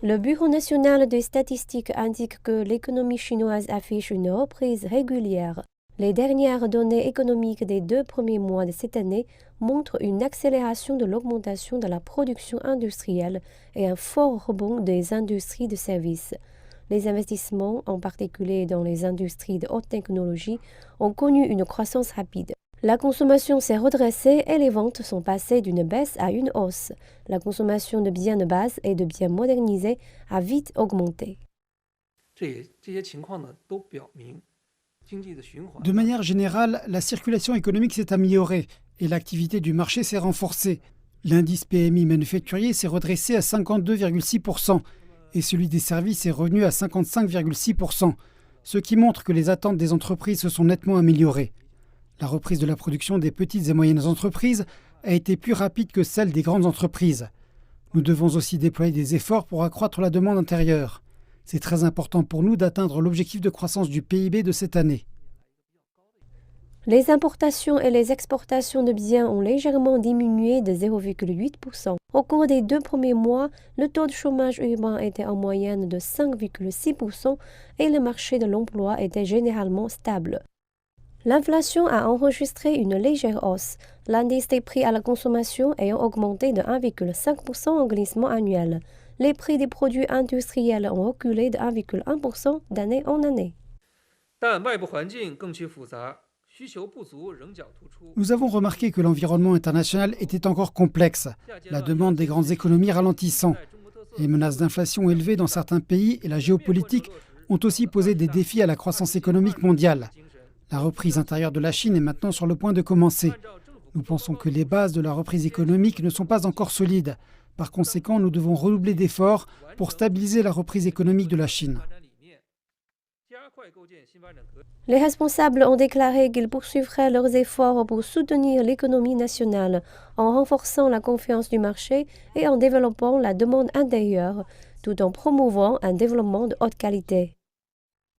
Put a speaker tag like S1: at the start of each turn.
S1: Le Bureau national des statistiques indique que l'économie chinoise affiche une reprise régulière. Les dernières données économiques des 2 premiers mois de cette année montrent une accélération de l'augmentation de la production industrielle et un fort rebond des industries de services. Les investissements, en particulier dans les industries de haute technologie, ont connu une croissance rapide. La consommation s'est redressée et les ventes sont passées d'une baisse à une hausse. La consommation de biens de base et de biens modernisés a vite augmenté.
S2: De manière générale, la circulation économique s'est améliorée et l'activité du marché s'est renforcée. L'indice PMI manufacturier s'est redressé à 52,6% et celui des services est revenu à 55,6%, ce qui montre que les attentes des entreprises se sont nettement améliorées. La reprise de la production des petites et moyennes entreprises a été plus rapide que celle des grandes entreprises. Nous devons aussi déployer des efforts pour accroître la demande intérieure. C'est très important pour nous d'atteindre l'objectif de croissance du PIB de cette année.
S1: Les importations et les exportations de biens ont légèrement diminué de 0,8%. Au cours des 2 premiers mois, le taux de chômage urbain était en moyenne de 5,6% et le marché de l'emploi était généralement stable. L'inflation a enregistré une légère hausse, l'indice des prix à la consommation ayant augmenté de 1,5% en glissement annuel. Les prix des produits industriels ont reculé de 1,1% d'année en année.
S2: Nous avons remarqué que l'environnement international était encore complexe, la demande des grandes économies ralentissant. Les menaces d'inflation élevées dans certains pays et la géopolitique ont aussi posé des défis à la croissance économique mondiale. La reprise intérieure de la Chine est maintenant sur le point de commencer. Nous pensons que les bases de la reprise économique ne sont pas encore solides. Par conséquent, nous devons redoubler d'efforts pour stabiliser la reprise économique de la Chine.
S1: Les responsables ont déclaré qu'ils poursuivraient leurs efforts pour soutenir l'économie nationale en renforçant la confiance du marché et en développant la demande intérieure, tout en promouvant un développement de haute qualité.